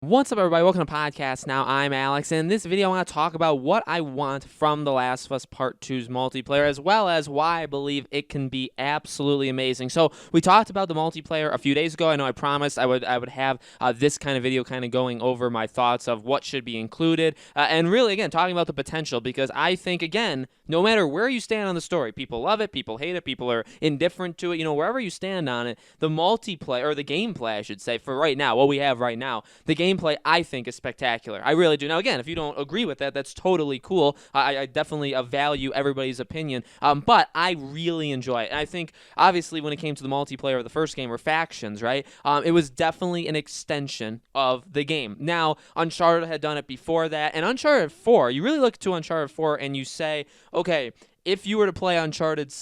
What's up, everybody? Welcome to Podcast Now. I'm Alex, and in this video, I want to talk about what I want from The Last of Us Part 2's multiplayer, as well as why I believe it can be absolutely amazing. So, we talked about the multiplayer a few days ago. I know I promised I would have this kind of video kind of going over my thoughts of what should be included, and really, again, talking about the potential, because I think, again, no matter where you stand on the story, people love it, people hate it, people are indifferent to it, wherever you stand on it, the multiplayer, or the gameplay, I should say, for right now, what we have right now, the gameplay, I think, is spectacular. I really do. Now, again, if you don't agree with that, that's totally cool. I definitely value everybody's opinion, but I really enjoy it. And I think, obviously, when it came to the multiplayer of the first game, or factions, right, it was definitely an extension of the game. Now, Uncharted had done it before that, and Uncharted 4, you really look to Uncharted 4 and you say, okay, if you were to play Uncharted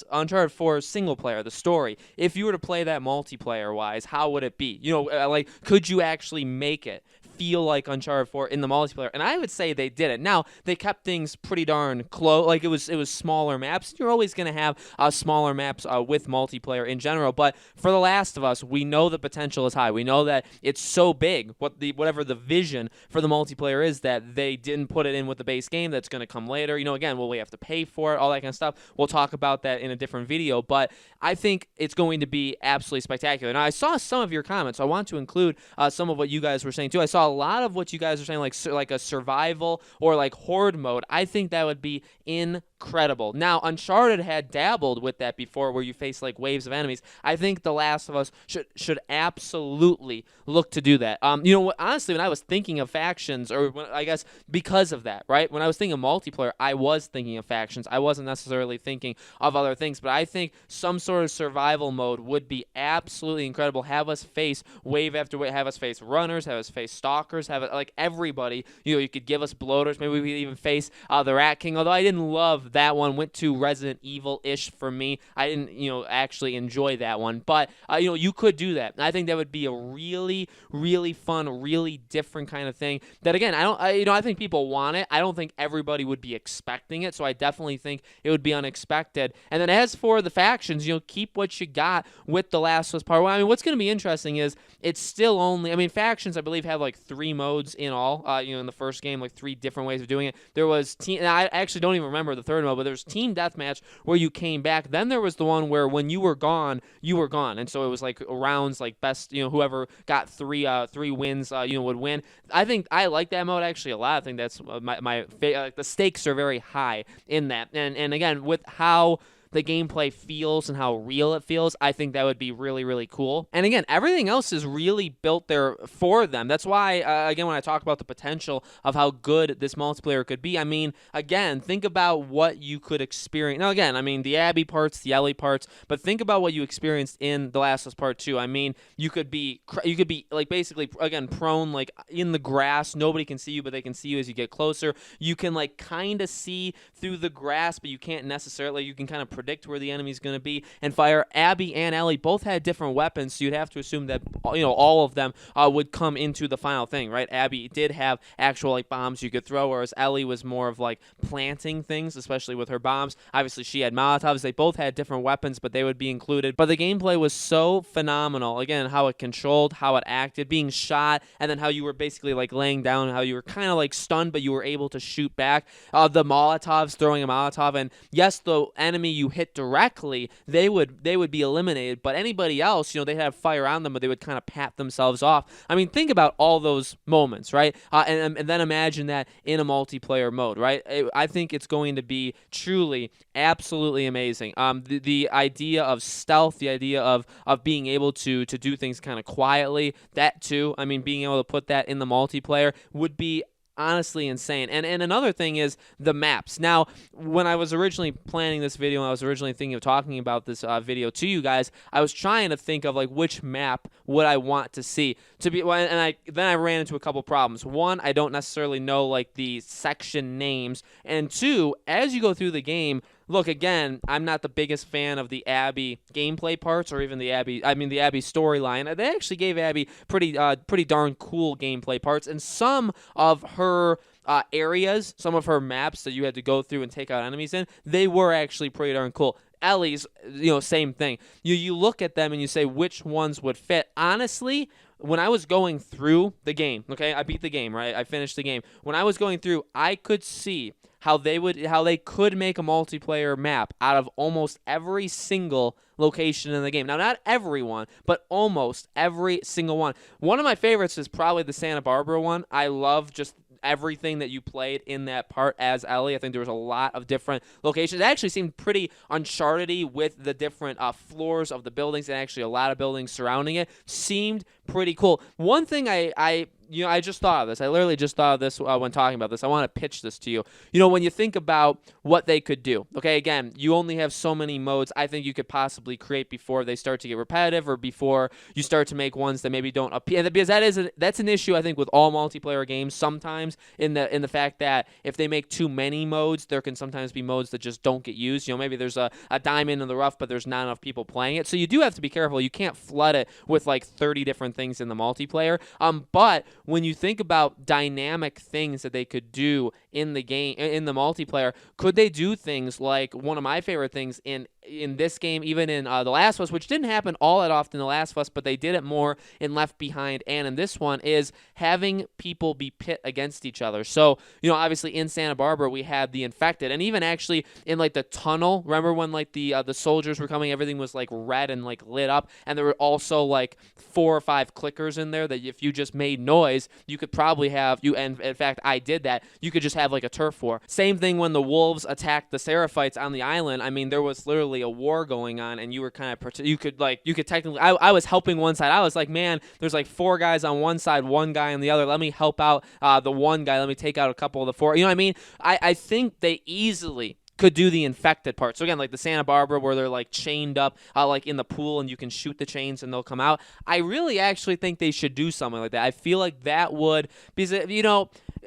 4 single player, the story, if you were to play that multiplayer wise, how would it be? Like, could you actually make it feel like Uncharted 4 in the multiplayer? And I would say they did it. Now, they kept things pretty darn close. Like, it was smaller maps. You're always going to have smaller maps with multiplayer in general. But for The Last of Us, we know the potential is high. We know that it's so big, whatever the vision for the multiplayer is, that they didn't put it in with the base game. That's going to come later. Again, will we have to pay for it? All that kind of stuff. We'll talk about that in a different video. But I think it's going to be absolutely spectacular. Now, I saw some of your comments. So I want to include some of what you guys were saying, too. I saw a lot of what you guys are saying, like a survival or like horde mode. I think that would be incredible. Now, Uncharted had dabbled with that before, where you face like waves of enemies. I think The Last of Us should absolutely look to do that. Honestly, when I was thinking of factions, I guess because of that, right? When I was thinking of multiplayer, I was thinking of factions. I wasn't necessarily thinking of other things, but I think some sort of survival mode would be absolutely incredible. Have us face wave after wave. Have us face runners. Have us face stalkers. Have it like everybody. You could give us bloaters. Maybe we could even face the Rat King. Although I didn't love that one. Went to Resident Evil-ish for me. I didn't, actually enjoy that one. But you could do that. I think that would be a really, really fun, really different kind of thing. That again, I think people want it. I don't think everybody would be expecting it. So I definitely think it would be unexpected. And then as for the factions, keep what you got with The Last of Us Part 1. I mean, what's going to be interesting is it's still only, factions, I believe, have like 3 modes in all, in the first game, like 3 different ways of doing it. There was team, and I actually don't even remember the third mode, but there's Team Deathmatch where you came back. Then there was the one where when you were gone, you were gone. And so it was like rounds, like best, whoever got 3 wins, would win. I think I like that mode actually a lot. I think that's the stakes are very high in that. And again, with how the gameplay feels and how real it feels, I think that would be really, really cool. And again, everything else is really built there for them. That's why, again, when I talk about the potential of how good this multiplayer could be, again, think about what you could experience. Now, again, the Abby parts, the Ellie parts, but think about what you experienced in The Last of Us Part 2. You could be like basically, again, prone, like in the grass. Nobody can see you, but they can see you as you get closer. You can like kind of see through the grass, but you can't necessarily. You can kind of predict where the enemy's going to be and fire. Abby and Ellie both had different weapons, so you'd have to assume that all of them would come into the final thing, right? Abby did have actual like bombs you could throw, whereas Ellie was more of like planting things, especially with her bombs. Obviously, she had Molotovs. They both had different weapons, but they would be included. But the gameplay was so phenomenal. Again, how it controlled, how it acted, being shot, and then how you were basically like laying down, how you were kind of like stunned, but you were able to shoot back. The Molotovs, throwing a Molotov, and yes, the enemy you hit directly, they would be eliminated, but anybody else, they'd have fire on them, but they would kind of pat themselves off. Think about all those moments, right? And then imagine that in a multiplayer mode, right? I think it's going to be truly, absolutely amazing. The idea of stealth, the idea of being able to do things kind of quietly, that too, being able to put that in the multiplayer would be honestly insane. And another thing is the maps. Now, when I was originally planning this video, and I was originally thinking of talking about this video to you guys, I was trying to think of like which map would I want to see to be. And then I ran into a couple problems. One, I don't necessarily know like the section names, and two, as you go through the game. Look, again, I'm not the biggest fan of the Abby gameplay parts, or even the Abby storyline. They actually gave Abby pretty darn cool gameplay parts, and some of her areas, some of her maps that you had to go through and take out enemies in, they were actually pretty darn cool. Ellie's, same thing. You look at them and you say which ones would fit. Honestly, when I was going through the game, okay, I beat the game, right? I finished the game. When I was going through, I could see how they could make a multiplayer map out of almost every single location in the game. Now, not everyone, but almost every single one. One of my favorites is probably the Santa Barbara one. I love just everything that you played in that part as Ellie. I think there was a lot of different locations. It actually seemed pretty Uncharted-y with the different floors of the buildings, and actually a lot of buildings surrounding it. Seemed pretty cool. One thing I just thought of this. I literally just thought of this when talking about this. I want to pitch this to you. When you think about what they could do, okay, again, you only have so many modes I think you could possibly create before they start to get repetitive, or before you start to make ones that maybe don't appeal. Because that's an issue, I think, with all multiplayer games sometimes, in the fact that if they make too many modes, there can sometimes be modes that just don't get used. Maybe there's a diamond in the rough, but there's not enough people playing it. So you do have to be careful. You can't flood it with like 30 different things in the multiplayer. But when you think about dynamic things that they could do in the game, in the multiplayer, could they do things like one of my favorite things in this game, even in The Last of Us, which didn't happen all that often in The Last of Us, but they did it more in Left Behind and in this one, is having people be pit against each other. So, obviously in Santa Barbara, we had the infected, and even actually in like the tunnel, remember when like the soldiers were coming, everything was like red and like lit up, and there were also like 4 or 5 clickers in there that if you just made noise, you could probably have, and in fact, I did that, you could just have like a turf war. Same thing when the wolves attacked the Seraphites on the island. I mean, there was literally a war going on, and you were kind of, you could technically, I was helping one side. I was like, man, there's like 4 guys on one side, 1 guy on the other. Let me help out the 1 guy. Let me take out a couple of the 4. You know what I mean? I think they easily could do the infected part. So again, like the Santa Barbara where they're like chained up like in the pool, and you can shoot the chains and they'll come out. I really actually think they should do something like that. I feel like that would, because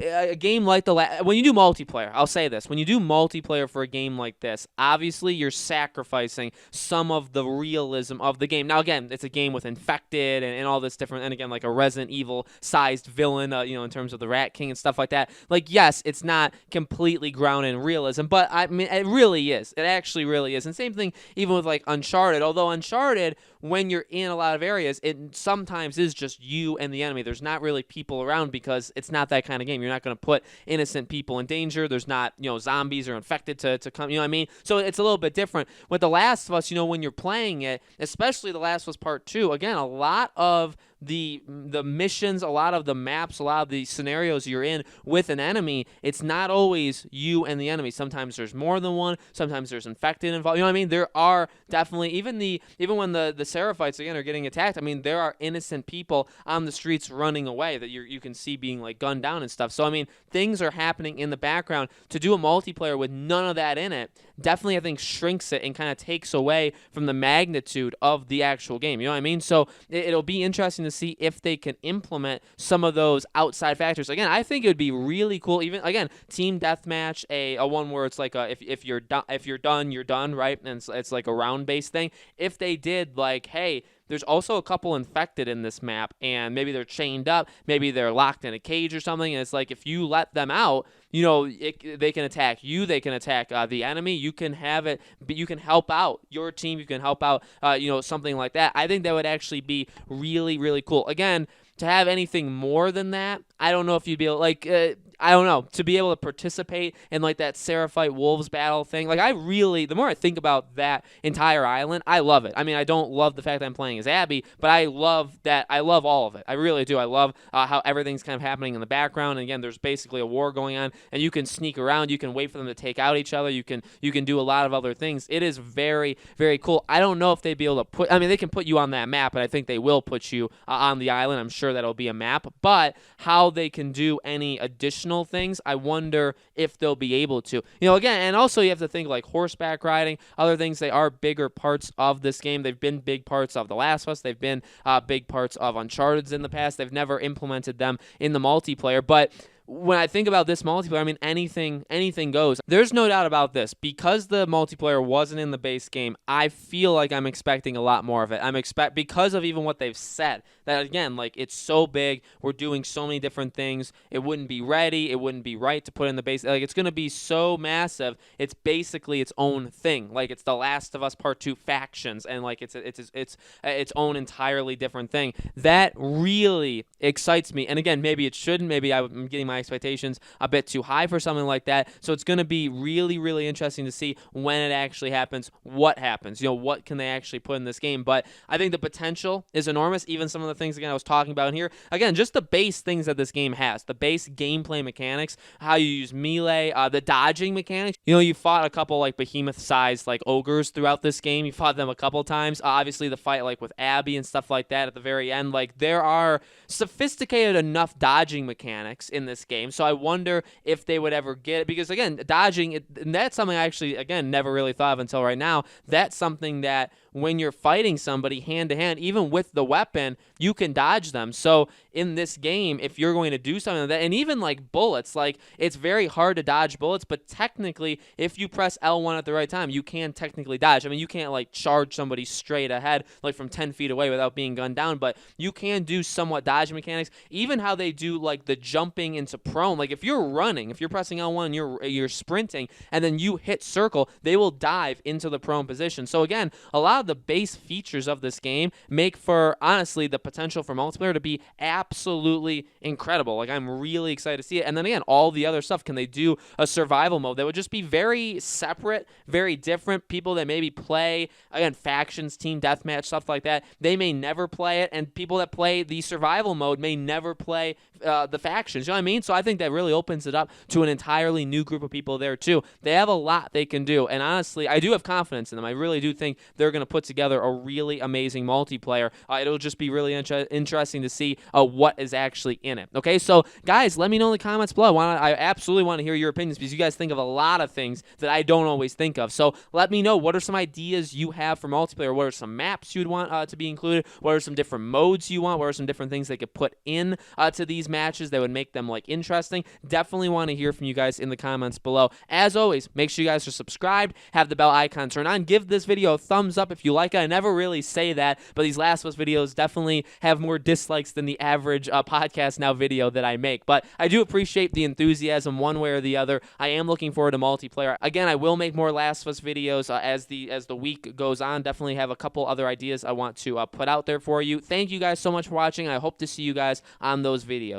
a game like when you do multiplayer, I'll say this, when you do multiplayer for a game like this, obviously you're sacrificing some of the realism of the game. Now again, it's a game with infected and all this different, and again, like a Resident Evil sized villain, in terms of the Rat King and stuff like that. Like, yes, it's not completely grounded in realism, but I mean, it really is. It actually really is. And same thing even with like Uncharted, although Uncharted, when you're in a lot of areas, it sometimes is just you and the enemy. There's not really people around, because it's not that kind of game. You're not going to put innocent people in danger. There's not, zombies or infected to come, you know what I mean? So it's a little bit different. With The Last of Us, when you're playing it, especially The Last of Us Part 2, again, a lot of the missions, a lot of the maps, a lot of the scenarios you're in with an enemy, it's not always you and the enemy. Sometimes there's more than one. Sometimes there's infected involved. You know what I mean? There are definitely, even when the Seraphites again are getting attacked, I mean, there are innocent people on the streets running away that you can see being like gunned down and stuff. So I mean, things are happening in the background. To do a multiplayer with none of that in it, definitely I think shrinks it and kind of takes away from the magnitude of the actual game. You know what I mean? So it'll be interesting to see if they can implement some of those outside factors. Again, I think it would be really cool. Even again, team deathmatch, a one where it's like if you're done, you're done, right? And it's like a round based thing. If they did like, hey, there's also a couple infected in this map, and maybe they're chained up, maybe they're locked in a cage or something, and it's like if you let them out, they can attack you, they can attack the enemy, you can have it, but you can help out your team, you can help out, something like that. I think that would actually be really, really cool. Again, to have anything more than that, I don't know if you'd be able, I don't know, to be able to participate in like that Seraphite Wolves battle thing. Like the more I think about that entire island, I love it. I mean, I don't love the fact that I'm playing as Abby, but I love all of it. I really do. I love how everything's kind of happening in the background. And again, there's basically a war going on, and you can sneak around. You can wait for them to take out each other. You can do a lot of other things. It is very, very cool. I don't know if they'd be able to they can put you on that map, and I think they will put you on the island. I'm sure that'll be a map, but how they can do any additional things, I wonder if they'll be able to. Again, and also you have to think like horseback riding, other things. They are bigger parts of this game. They've been big parts of The Last of Us. They've been big parts of Uncharted in the past. They've never implemented them in the multiplayer, but when I think about this multiplayer, I mean, anything goes. There's no doubt about this. Because the multiplayer wasn't in the base game, I feel like I'm expecting a lot more of it. Because of even what they've said, that, again, like, it's so big. We're doing so many different things. It wouldn't be ready. It wouldn't be right to put in the base. Like, it's going to be so massive. It's basically its own thing. Like, it's The Last of Us Part 2 factions, and like it's its own entirely different thing. That really excites me. And again, maybe it shouldn't. Maybe I'm getting my expectations a bit too high for something like that. So it's going to be really, really interesting to see when it actually happens, what happens. What can they actually put in this game? But I think the potential is enormous. Even some of the things, again, I was talking about in here. Again, just the base things that this game has, the base gameplay mechanics, how you use melee, the dodging mechanics. You fought a couple like behemoth-sized like ogres throughout this game. You fought them a couple times. Obviously, the fight like with Abby and stuff like that at the very end. Like, there are sophisticated enough dodging mechanics in this game. So I wonder if they would ever get it, because again, dodging, and that's something I actually, again, never really thought of until right now. That's something that when you're fighting somebody hand to hand, even with the weapon, you can dodge them. So in this game, if you're going to do something like that, and even like bullets, like, it's very hard to dodge bullets, but technically, if you press L1 at the right time, you can technically dodge. I mean, you can't like charge somebody straight ahead, like from 10 feet away without being gunned down, but you can do somewhat dodge mechanics. Even how they do like the jumping into prone, like if you're running, if you're pressing L1 and you're sprinting, and then you hit circle, they will dive into the prone position. So again, a lot of the base features of this game make for, honestly, the potential for multiplayer to be absolutely incredible. Like, I'm really excited to see it. And then again, all the other stuff. Can they do a survival mode that would just be very separate, very different? People that maybe play, again, factions, team deathmatch, stuff like that, they may never play it, and people that play the survival mode may never play the factions. You know what I mean? So I think that really opens it up to an entirely new group of people there too. They have a lot they can do, and honestly, I do have confidence in them. I really do think they're going to put together a really amazing multiplayer. It'll just be really interesting to see what is actually in it. Okay, so guys, let me know in the comments below. I absolutely want to hear your opinions, because you guys think of a lot of things that I don't always think of. So let me know, what are some ideas you have for multiplayer? What are some maps you'd want to be included? What are some different modes you want? What are some different things they could put in to these matches that would make them like interesting? Definitely want to hear from you guys in the comments below. As always, make sure you guys are subscribed, have the bell icon turned on, give this video a thumbs up if you like it. I never really say that, but these Last of Us videos definitely have more dislikes than the average podcast now video that I make. But I do appreciate the enthusiasm one way or the other. I am looking forward to multiplayer. Again, I will make more Last of Us videos as the week goes on. Definitely have a couple other ideas I want to put out there for you. Thank you guys so much for watching. I hope to see you guys on those videos.